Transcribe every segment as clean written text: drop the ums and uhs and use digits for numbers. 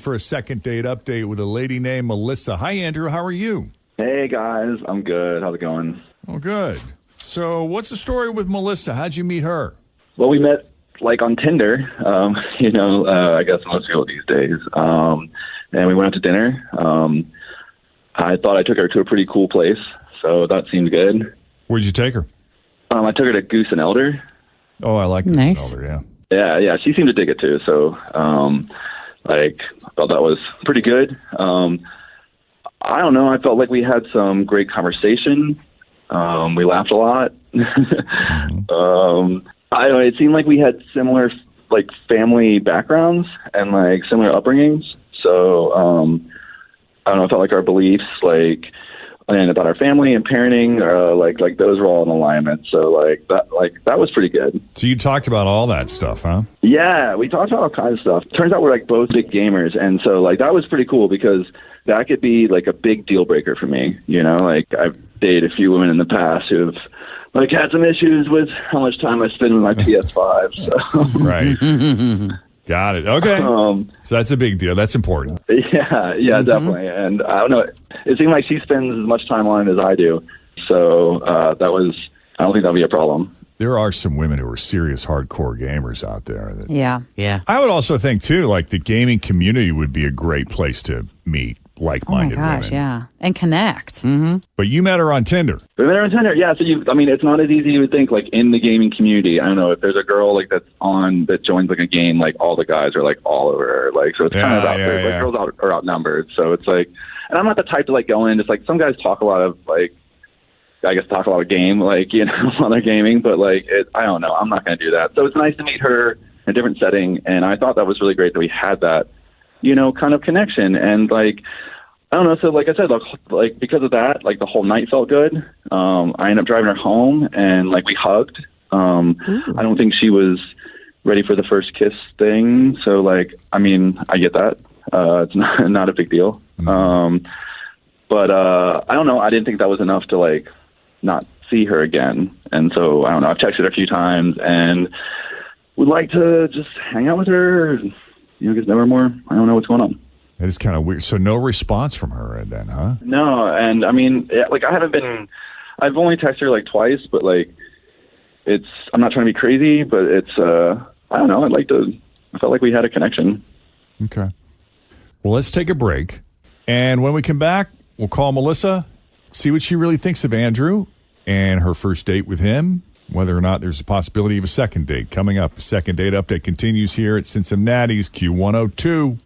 For a second date update with a lady named Melissa. Hi, Andrew. How are you? Hey, guys. I'm good. How's it going? Oh, good. So what's the story with Melissa? How'd you meet her? Well, we met, on Tinder, I guess most people these days. And we went out to dinner. I thought I took her to a pretty cool place, so that seemed good. Where'd you take her? I took her to Goose and Elder. Oh, I like Goose and Elder, yeah. Yeah, she seemed to dig it, too. So, I thought that was pretty good. I don't know. I felt like we had some great conversation. We laughed a lot. I don't know. It seemed like we had similar, family backgrounds and, similar upbringings. So, I don't know. I felt like our beliefs, and about our family and parenting, those were all in alignment. So, that was pretty good. So you talked about all that stuff, huh? Yeah, we talked about all kinds of stuff. Turns out we're, both big gamers. And so, that was pretty cool because that could be, a big deal breaker for me. I've dated a few women in the past who've, had some issues with how much time I spend with my PS5. So. Right. Got it. Okay. So that's a big deal. That's important. Yeah, definitely. And I don't know. It seemed like she spends as much time on it as I do. So I don't think that'll be a problem. There are some women who are serious hardcore gamers out there. Yeah. I would also think, too, the gaming community would be a great place to meet like-minded women. Oh, my gosh, yeah. And connect. Mm-hmm. But you met her on Tinder. We met her on Tinder, yeah. So, it's not as easy as you would think, in the gaming community. I don't know, if there's a girl, that joins, a game, all the guys are, all over her. So it's kind of out there. Girls are outnumbered. So it's, and I'm not the type to, go in. Just, some guys talk a lot of, talk a lot of game, while they're gaming. But, I don't know. I'm not going to do that. So it's nice to meet her in a different setting. And I thought that was really great that we had that, kind of connection. And, I don't know. So, like I said, because of that, the whole night felt good. I ended up driving her home, and we hugged. I don't think she was ready for the first kiss thing. So, I get that. It's not a big deal. But I don't know. I didn't think that was enough to not see her again. And so I don't know. I've texted her a few times, and would like to just hang out with her. Get to know her more. I don't know what's going on. It is kind of weird. So no response from her then, huh? No, and I've only texted her twice, but I'm not trying to be crazy, but it's, I don't know. I felt like we had a connection. Okay. Well, let's take a break. And when we come back, we'll call Melissa, see what she really thinks of Andrew and her first date with him, whether or not there's a possibility of a second date. Coming up, a second date update continues here at Cincinnati's Q102.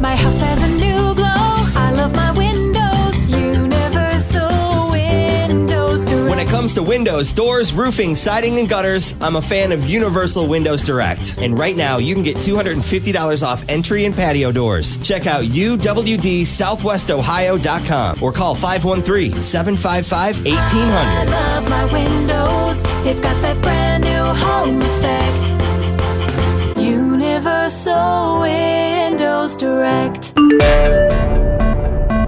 My house has a new glow. I love my windows. Universal Windows Direct. When it comes to windows, doors, roofing, siding, and gutters, I'm a fan of Universal Windows Direct. And right now, you can get $250 off entry and patio doors. Check out uwdsouthwestohio.com or call 513-755-1800. I love my windows. They've got that brand new home effect. Universal Windows Direct.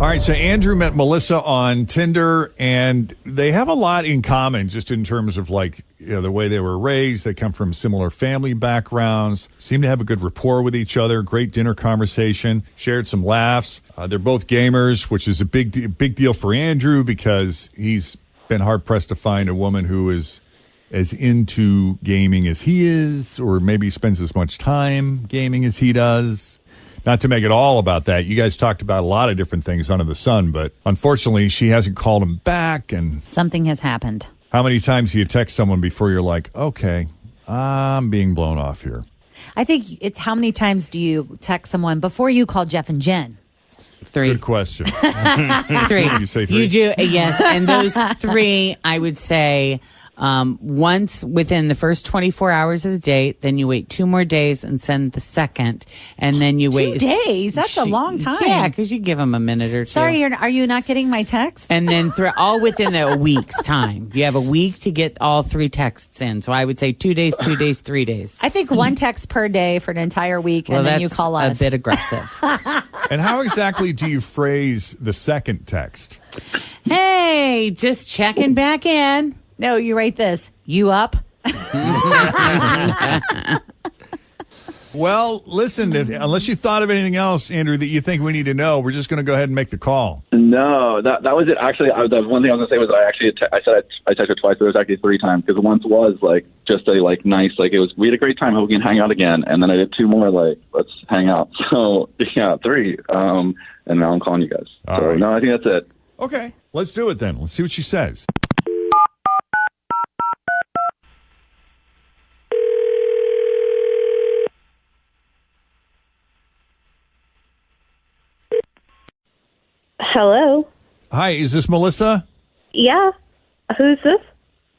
All right, so Andrew met Melissa on Tinder, and they have a lot in common just in terms of the way they were raised. They come from similar family backgrounds, seem to have a good rapport with each other, great dinner conversation, shared some laughs. They're both gamers, which is a big deal for Andrew because he's been hard-pressed to find a woman who is as into gaming as he is, or maybe spends as much time gaming as he does. Not to make it all about that. You guys talked about a lot of different things under the sun, but unfortunately, she hasn't called him back. And something has happened. How many times do you text someone before you're like, okay, I'm being blown off here? I think it's how many times do you text someone before you call Jeff and Jen? 3. Good question. 3. You say 3? You do, yes. And those 3, I would say, once within the first 24 hours of the date, then you wait 2 more days and send the second, and then you wait 2 days. That's a long time. Yeah, because you give them a minute or two. Sorry, are you not getting my text? And then all within a week's time. You have a week to get all 3 texts in. So I would say 2 days, 2 days, 3 days. I think 1 text per day for an entire week, and then you call us. A bit aggressive. And how exactly do you phrase the second text? Hey, just checking back in. No, you write this. You up? Well, listen, unless you thought of anything else, Andrew, that you think we need to know, we're just going to go ahead and make the call. No, that was it. Actually, the one thing I was gonna say was I said I texted her twice, but it was actually 3 times because once was like just a like nice like it was we had a great time. Hope we can hang out again. And then I did 2 more like let's hang out. So yeah, 3. And now I'm calling you guys. All right. No, I think that's it. Okay, let's do it then. Let's see what she says. Hello. Hi, is this Melissa? Yeah. Who's this?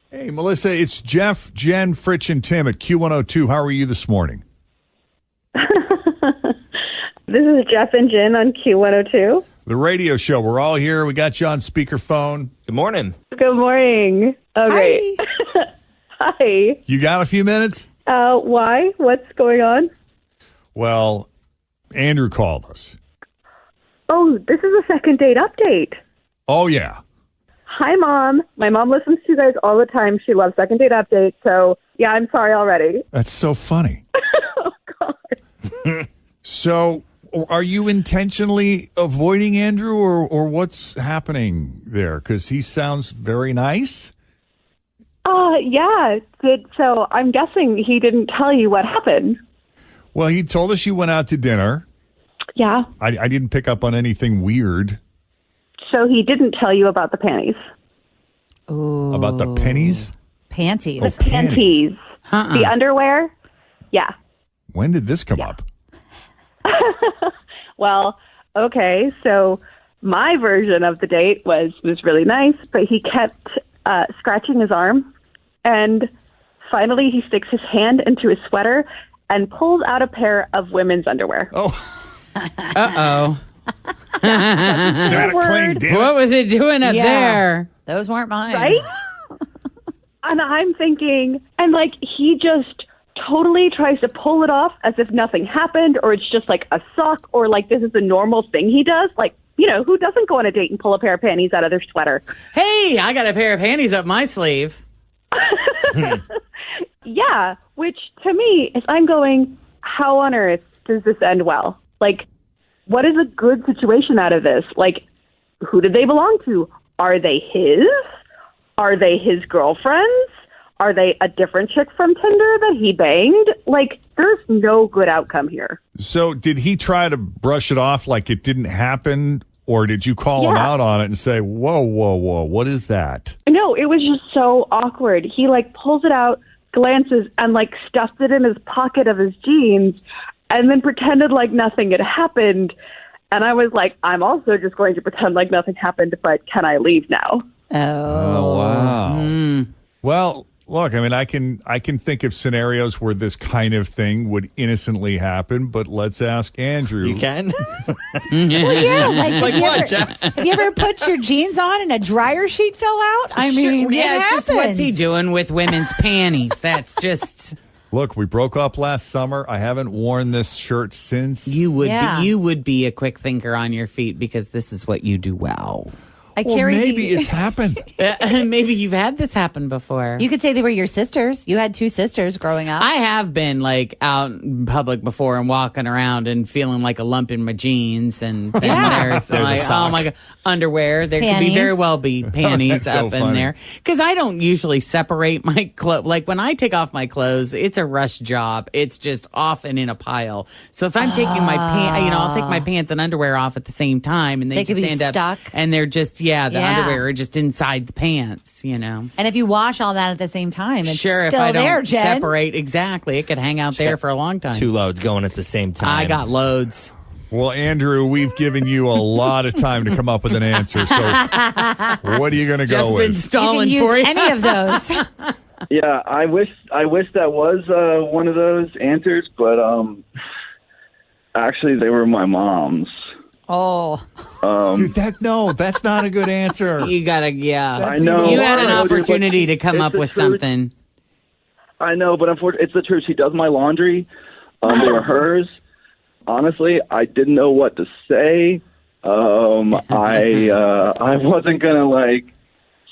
Hey, Melissa, it's Jeff, Jen, Fritch, and Tim at Q102. How are you this morning? This is Jeff and Jenn on Q102. The radio show. We're all here. We got you on speakerphone. Good morning. Good morning. Oh, great. Hi. You got a few minutes? Why? What's going on? Well, Andrew called us. Oh, this is a second date update. Oh, yeah. Hi, Mom. My mom listens to you guys all the time. She loves second date updates. So, yeah, I'm sorry already. That's so funny. Oh, God. So, are you intentionally avoiding Andrew or what's happening there? Because he sounds very nice. Yeah. So I'm guessing he didn't tell you what happened. Well, he told us you went out to dinner. Yeah. I didn't pick up on anything weird. So he didn't tell you about the panties. Ooh. About the pennies? Panties. Oh, panties. The underwear? Yeah. When did this come up? Well, okay. So my version of the date was really nice, but he kept scratching his arm. And finally, he sticks his hand into his sweater and pulls out a pair of women's underwear. Oh. Uh-oh. Static clean, damn it. What was it doing up there? Those weren't mine. Right? And I'm thinking, and like he just totally tries to pull it off as if nothing happened, or it's just like a sock, or like this is a normal thing he does. Like, you know, who doesn't go on a date and pull a pair of panties out of their sweater? Hey, I got a pair of panties up my sleeve. Yeah, which to me is I'm going, how on earth does this end well? Like, what is a good situation out of this? Like, who did they belong to? Are they his? Are they his girlfriends? Are they a different chick from Tinder that he banged? Like, there's no good outcome here. So did he try to brush it off like it didn't happen? Or did you call him out on it and say, whoa, what is that? No, it was just so awkward. He, like, pulls it out, glances, and, like, stuffed it in his pocket of his jeans, and then pretended like nothing had happened. And I was like, I'm also just going to pretend like nothing happened, but can I leave now? Oh, wow. Well, look, I mean, I can think of scenarios where this kind of thing would innocently happen, but let's ask Andrew. You can? Well, yeah, Like what, Jeff? Have you ever put your jeans on and a dryer sheet fell out? I mean, Sure, yeah, it it's just what's he happens. doing with women's panties? That's just Look, we broke up last summer. I haven't worn this shirt since. you would be a quick thinker on your feet because this is what you do well. I Well, carried maybe the- it's happened. Maybe you've had this happen before. You could say they were your sisters. You had 2 sisters growing up. I have been like out in public before and walking around and feeling like a lump in my jeans, and then there's There's a like, sock. oh my god, underwear. There could be Panties. very well be panties That's so up in funny. there because I don't usually separate my clothes. Like when I take off my clothes, it's a rush job. It's just off and in a pile. So if I'm taking my I'll take my pants and underwear off at the same time, and They could just be end up stuck. and they're just the Yeah. underwear are just inside the pants. You know. And if you wash all that at the same time, it's Sure, still if I don't there, Jen. separate exactly, it could hang out there for a long time. 2 loads going at the same time. I got loads. Well, Andrew, we've given you a lot of time to come up with an answer. So what are you going to Just go been with? stalling you for can you. use any of those. Yeah, I wish that was one of those answers, but actually they were my mom's. Oh, Dude, that's not a good answer. You gotta, I know. You had an I know, dude, opportunity to but come it's up the with truth. something. I know, but unfortunately, it's the truth. She does my laundry. They were hers. Honestly, I didn't know what to say. I wasn't gonna like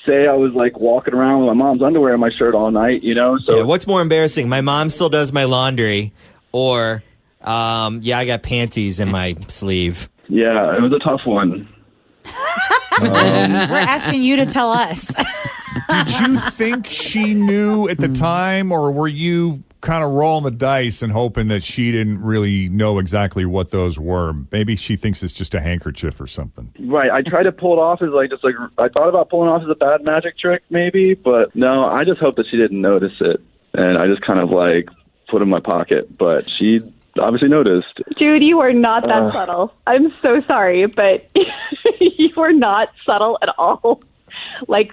say I was like walking around with my mom's underwear in my shirt all night, you know. So Yeah, what's more embarrassing? My mom still does my laundry, or Yeah, I got panties in my sleeve. Yeah, it was a tough one. We're asking you to tell us. Did you think she knew at the time, or were you kind of rolling the dice and hoping that she didn't really know exactly what those were? Maybe she thinks it's just a handkerchief or something. Right. I tried to pull it off as I thought about pulling it off as a bad magic trick maybe, but no, I just hope that she didn't notice it. And I just kind of put it in my pocket, but she obviously noticed. Dude, you are not that subtle. I'm so sorry, but you are not subtle at all.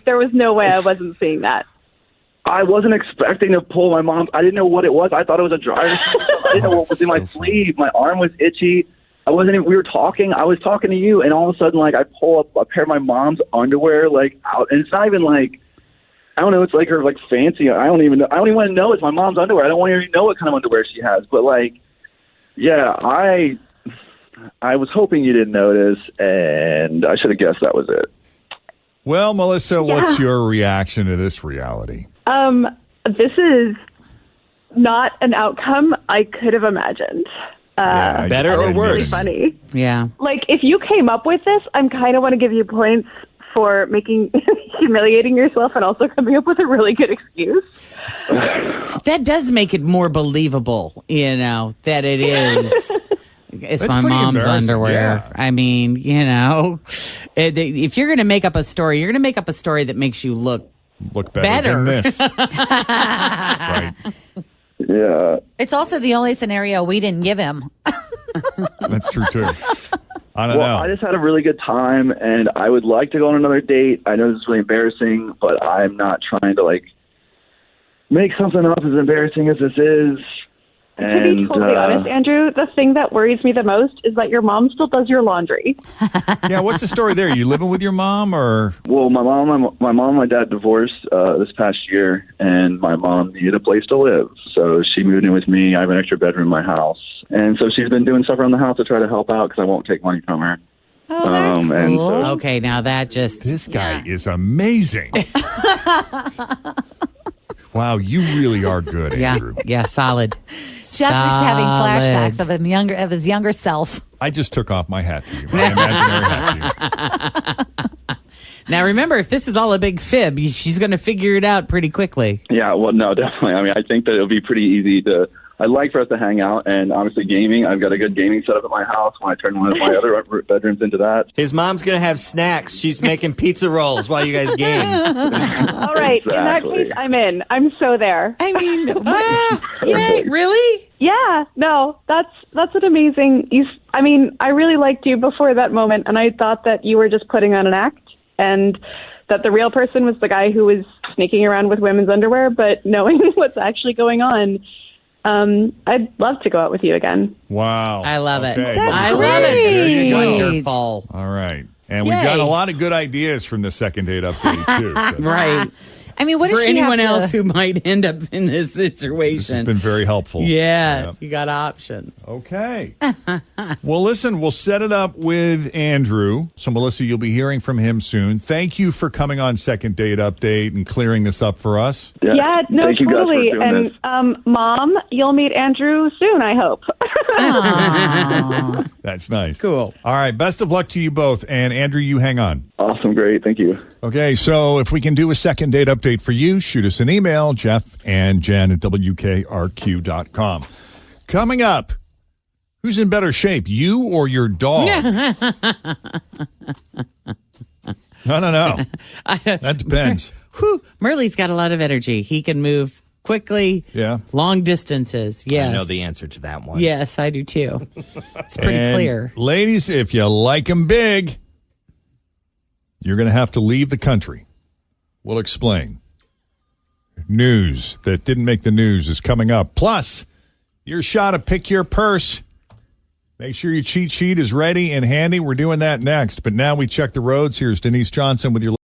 There was no way I wasn't seeing that. I wasn't expecting to pull my mom. I didn't know what it was. I thought it was a dryer. I didn't know what was in my sleeve. My arm was itchy. We were talking. I was talking to you, and all of a sudden, I pull up a pair of my mom's underwear, out, and it's not even I don't know. It's her fancy. I don't even want to know it's my mom's underwear. I don't want to even know what kind of underwear she has. But yeah, I was hoping you didn't notice, and I should have guessed that was it. Well, Melissa, what's your reaction to this reality? This is not an outcome I could have imagined. Better or worse? Really funny. Yeah. If you came up with this, I kind of want to give you points for humiliating yourself and also coming up with a really good excuse. That does make it more believable, that it is. It's That's my pretty mom's embarrassing, underwear. yeah. I mean, if you're going to make up a story, you're going to make up a story that makes you look better than this. Right. Yeah. It's also the only scenario we didn't give him. That's true, too. I don't know. I just had a really good time, and I would like to go on another date. I know this is really embarrassing, but I'm not trying to, make something up as embarrassing as this is. To be totally honest, Andrew, the thing that worries me the most is that your mom still does your laundry. Yeah, what's the story there? You living with your mom, or? Well, my mom and my dad divorced this past year, and my mom needed a place to live. So she moved in with me. I have an extra bedroom in my house. And so she's been doing stuff around the house to try to help out because I won't take money from her. Oh, that's cool. And so, okay, now that just... This guy is amazing. Wow, you really are good, Andrew. Yeah, solid. Jeff is having flashbacks of his younger self. I just took off my hat to you, my imaginary hat to you. Now, remember, if this is all a big fib, she's going to figure it out pretty quickly. yeah, well, no, definitely. I mean, I think that it'll be pretty easy to... I'd like for us to hang out, and obviously gaming. I've got a good gaming setup at my house when I turn one of my other bedrooms into that. His mom's going to have snacks. She's making pizza rolls while you guys game. All right, in that case, I'm in. I'm so there. I mean, Yeah, really? Yeah, no, that's an amazing... I really liked you before that moment, and I thought that you were just putting on an act, and that the real person was the guy who was sneaking around with women's underwear, but knowing what's actually going on... I'd love to go out with you again. Wow. I love it. Okay. I Well, love great. There it. you go. Wonderful. All right. And we've got a lot of good ideas from the second date update, too. So Right. I mean, what For does she anyone have to... else who might end up in this situation. this has been very helpful. Yes, you got options. Okay. Well, listen, we'll set it up with Andrew. So, Melissa, you'll be hearing from him soon. Thank you for coming on Second Date Update and clearing this up for us. Yeah, no, thank you guys for totally. doing And this. Mom, you'll meet Andrew soon, I hope. That's nice. Cool. All right. Best of luck to you both. And, Andrew, you hang on. Awesome, great, thank you. Okay, so if we can do a second date update for you, shoot us an email, Jeff and Jen at WKRQ.com. Coming up, who's in better shape, you or your dog? No. That depends. Whew, Merle's got a lot of energy. He can move quickly, long distances. Yes. I know the answer to that one. Yes, I do too. It's pretty And clear. Ladies, if you like them big, you're going to have to leave the country. We'll explain. News that didn't make the news is coming up. Plus, your shot to pick your purse. Make sure your cheat sheet is ready and handy. We're doing that next. But now we check the roads. Here's Denise Johnson with your